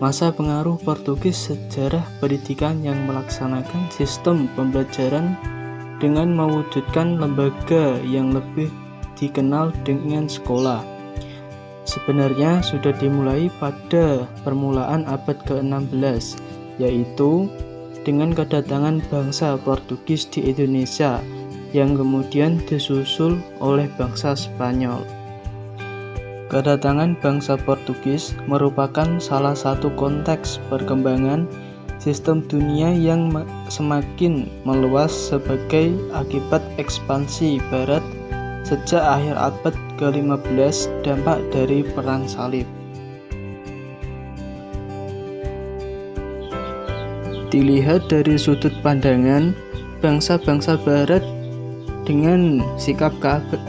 Masa pengaruh Portugis sejarah pendidikan yang melaksanakan sistem pembelajaran dengan mewujudkan lembaga yang lebih dikenal dengan sekolah. Sebenarnya sudah dimulai pada permulaan abad ke-16, yaitu dengan kedatangan bangsa Portugis di Indonesia yang kemudian disusul oleh bangsa Spanyol. Kedatangan bangsa Portugis merupakan salah satu konteks perkembangan sistem dunia yang semakin meluas sebagai akibat ekspansi Barat sejak akhir abad ke-15, dampak dari Perang Salib. Dilihat dari sudut pandangan bangsa-bangsa Barat dengan sikap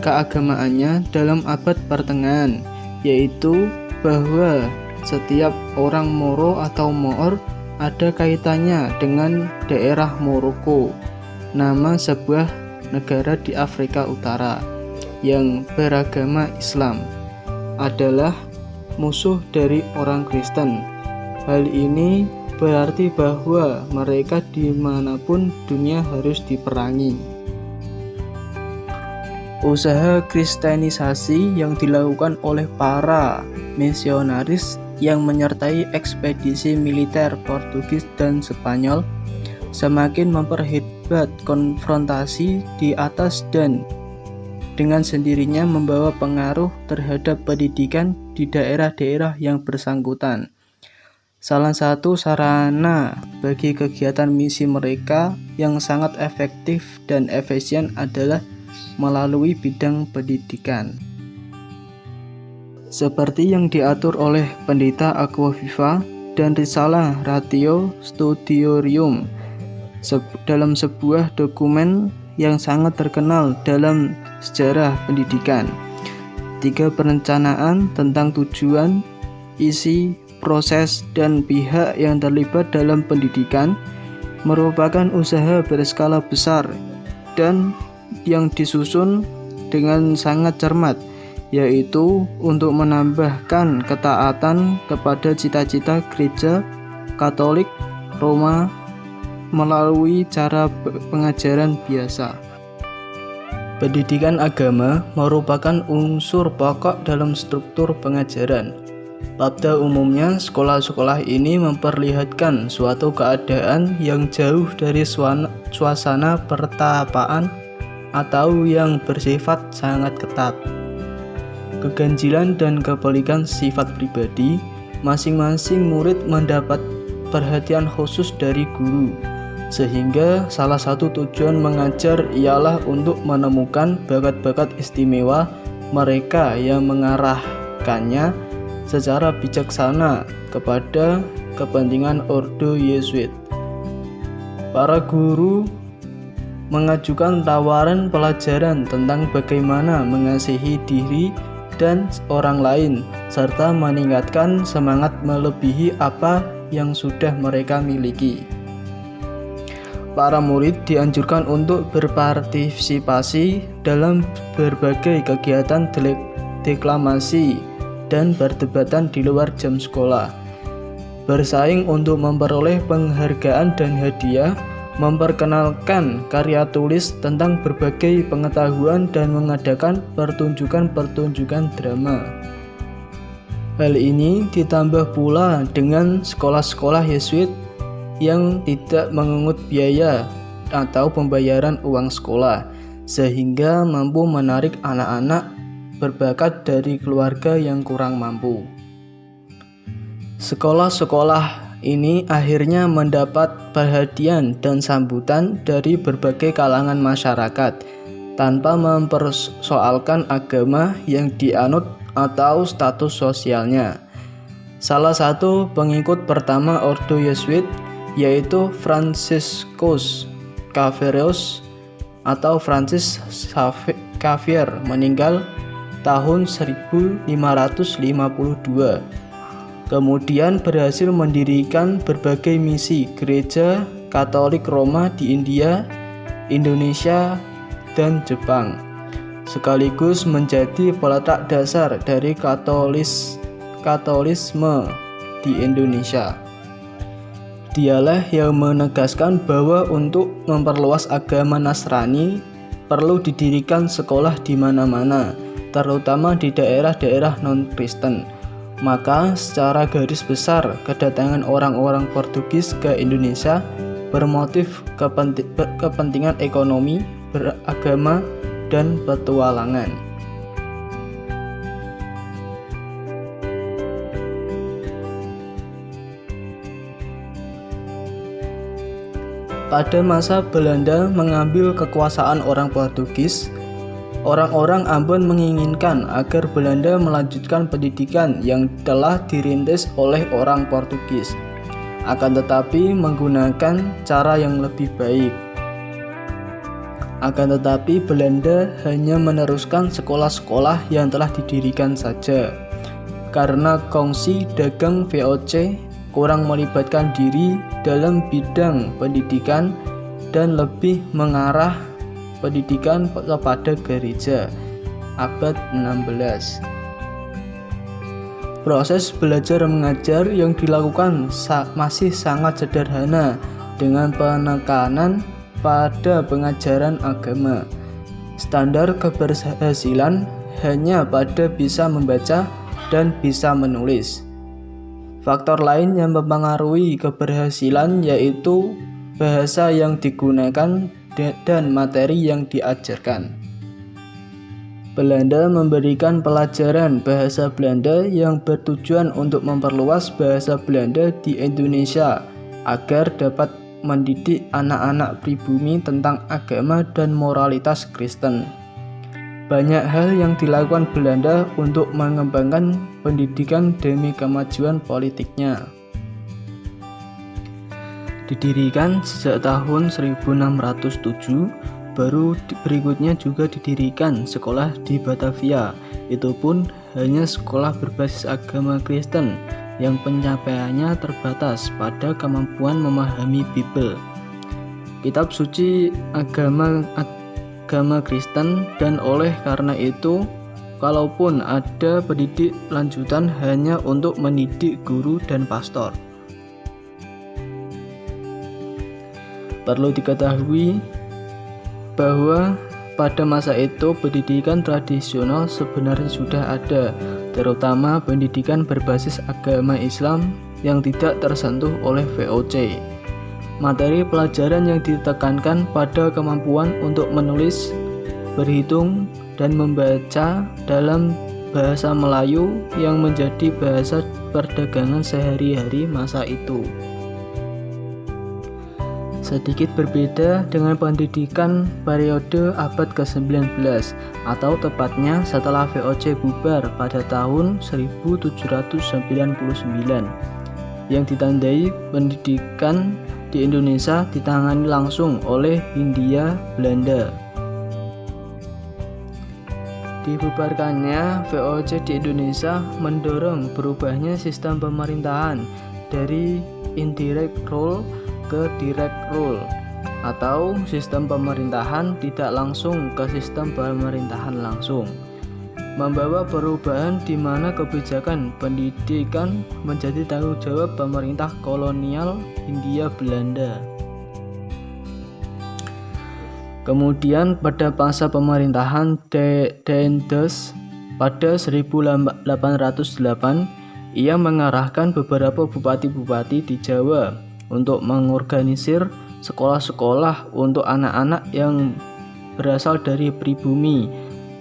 keagamaannya dalam abad pertengahan, yaitu bahwa setiap orang Moro atau Moor ada kaitannya dengan daerah Maroko, nama sebuah negara di Afrika Utara yang beragama Islam, adalah musuh dari orang Kristen. Hal ini berarti bahwa mereka dimanapun dunia harus diperangi. Usaha kristenisasi yang dilakukan oleh para misionaris yang menyertai ekspedisi militer Portugis dan Spanyol semakin memperhebat konfrontasi di atas dan dengan sendirinya membawa pengaruh terhadap pendidikan di daerah-daerah yang bersangkutan. Salah satu sarana bagi kegiatan misi mereka yang sangat efektif dan efisien adalah melalui bidang pendidikan. Seperti yang diatur oleh Pendeta Aquaviva dan Risalah Ratio Studiorum dalam sebuah dokumen yang sangat terkenal dalam sejarah pendidikan. 3 perencanaan tentang tujuan, isi, proses, dan pihak yang terlibat dalam pendidikan merupakan usaha berskala besar dan yang disusun dengan sangat cermat, yaitu untuk menambahkan ketaatan kepada cita-cita Gereja Katolik Roma melalui cara pengajaran biasa. Pendidikan agama merupakan unsur pokok dalam struktur pengajaran. Pada umumnya, sekolah-sekolah ini memperlihatkan suatu keadaan yang jauh dari suasana pertapaan atau yang bersifat sangat ketat. Keganjilan dan kepelikan sifat pribadi, masing-masing murid mendapat perhatian khusus dari guru, sehingga salah satu tujuan mengajar ialah untuk menemukan bakat-bakat istimewa mereka yang mengarahkannya secara bijaksana kepada kepentingan Ordo Yesuit. Para guru mengajukan tawaran pelajaran tentang bagaimana mengasihi diri dan orang lain, serta meningkatkan semangat melebihi apa yang sudah mereka miliki. Para murid dianjurkan untuk berpartisipasi dalam berbagai kegiatan deklamasi dan perdebatan di luar jam sekolah, bersaing untuk memperoleh penghargaan dan hadiah, memperkenalkan karya tulis tentang berbagai pengetahuan, dan mengadakan pertunjukan-pertunjukan drama. Hal ini ditambah pula dengan sekolah-sekolah Yesuit yang tidak mengungut biaya atau pembayaran uang sekolah, sehingga mampu menarik anak-anak berbakat dari keluarga yang kurang mampu. Sekolah-sekolah ini akhirnya mendapat perhatian dan sambutan dari berbagai kalangan masyarakat tanpa mempersoalkan agama yang dianut atau status sosialnya. Salah satu pengikut pertama Ordo Yesuit yaitu Franciscus Xaverius atau Francis Xavier meninggal tahun 1552. Kemudian berhasil mendirikan berbagai misi Gereja Katolik Roma di India, Indonesia, dan Jepang, sekaligus menjadi peletak dasar dari Katolisme di Indonesia. Dialah yang menegaskan bahwa untuk memperluas agama Nasrani perlu didirikan sekolah di mana-mana, terutama di daerah-daerah non-Kristen. Maka secara garis besar kedatangan orang-orang Portugis ke Indonesia bermotif kepentingan ekonomi, beragama, dan petualangan. Pada masa Belanda mengambil kekuasaan orang Portugis, orang-orang Ambon menginginkan agar Belanda melanjutkan pendidikan yang telah dirintis oleh orang Portugis, akan tetapi menggunakan cara yang lebih baik. Akan tetapi Belanda hanya meneruskan sekolah-sekolah yang telah didirikan saja, karena kongsi dagang VOC kurang melibatkan diri dalam bidang pendidikan dan lebih mengarah pendidikan kepada gereja. Abad 16. Proses belajar mengajar yang dilakukan masih sangat sederhana dengan penekanan pada pengajaran agama. Standar keberhasilan hanya pada bisa membaca dan bisa menulis. Faktor lain yang mempengaruhi keberhasilan yaitu bahasa yang digunakan dan materi yang diajarkan. Belanda memberikan pelajaran bahasa Belanda yang bertujuan untuk memperluas bahasa Belanda di Indonesia agar dapat mendidik anak-anak pribumi tentang agama dan moralitas Kristen. Banyak hal yang dilakukan Belanda untuk mengembangkan pendidikan demi kemajuan politiknya. Didirikan sejak tahun 1607, baru berikutnya juga didirikan sekolah di Batavia. Itu pun hanya sekolah berbasis agama Kristen yang pencapaiannya terbatas pada kemampuan memahami Bible, kitab suci agama Kristen, dan oleh karena itu kalaupun ada pendidik lanjutan hanya untuk mendidik guru dan pastor. Perlu diketahui bahwa pada masa itu pendidikan tradisional sebenarnya sudah ada, terutama pendidikan berbasis agama Islam yang tidak tersentuh oleh VOC. Materi pelajaran yang ditekankan pada kemampuan untuk menulis, berhitung, dan membaca dalam bahasa Melayu yang menjadi bahasa perdagangan sehari-hari masa itu. Sedikit berbeda dengan pendidikan periode abad ke-19, atau tepatnya setelah VOC bubar pada tahun 1799, yang ditandai pendidikan di Indonesia ditangani langsung oleh Hindia Belanda. Dibubarkannya VOC di Indonesia mendorong berubahnya sistem pemerintahan dari indirect rule ke direct rule, atau sistem pemerintahan tidak langsung ke sistem pemerintahan langsung, membawa perubahan di mana kebijakan pendidikan menjadi tanggung jawab pemerintah kolonial Hindia Belanda. Kemudian pada masa pemerintahan Daendels pada 1808, ia mengarahkan beberapa bupati-bupati di Jawa untuk mengorganisir sekolah-sekolah untuk anak-anak yang berasal dari pribumi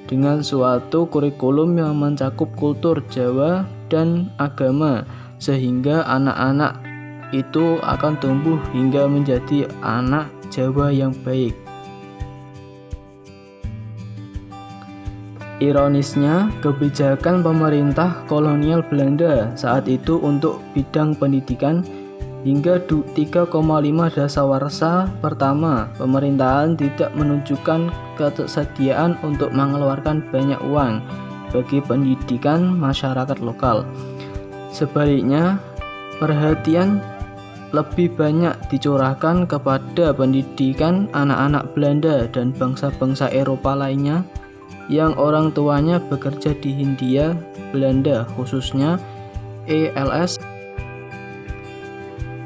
dengan suatu kurikulum yang mencakup kultur Jawa dan agama, sehingga anak-anak itu akan tumbuh hingga menjadi anak Jawa yang baik. Ironisnya, kebijakan pemerintah kolonial Belanda saat itu untuk bidang pendidikan hingga 3,5 dasawarsa pertama, pemerintahan tidak menunjukkan kesediaan untuk mengeluarkan banyak uang bagi pendidikan masyarakat lokal. Sebaliknya, perhatian lebih banyak dicurahkan kepada pendidikan anak-anak Belanda dan bangsa-bangsa Eropa lainnya yang orang tuanya bekerja di Hindia Belanda, khususnya ELS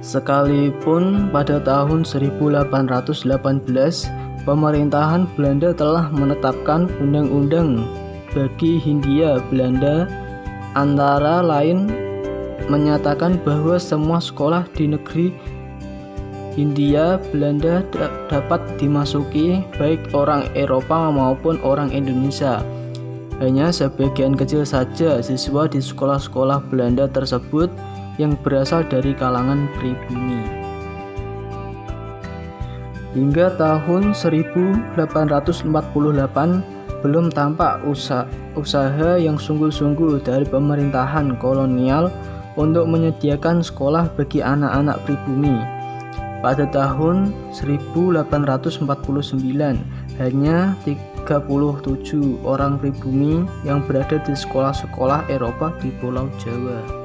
Sekalipun pada tahun 1818 pemerintahan Belanda telah menetapkan undang-undang bagi Hindia Belanda, antara lain menyatakan bahwa semua sekolah di negeri Hindia Belanda dapat dimasuki baik orang Eropa maupun orang Indonesia. Hanya sebagian kecil saja siswa di sekolah-sekolah Belanda tersebut yang berasal dari kalangan pribumi. Hingga tahun 1848 belum tampak usaha yang sungguh-sungguh dari pemerintahan kolonial untuk menyediakan sekolah bagi anak-anak pribumi. Pada tahun 1849 hanya 37 orang pribumi yang berada di sekolah-sekolah Eropa di Pulau Jawa.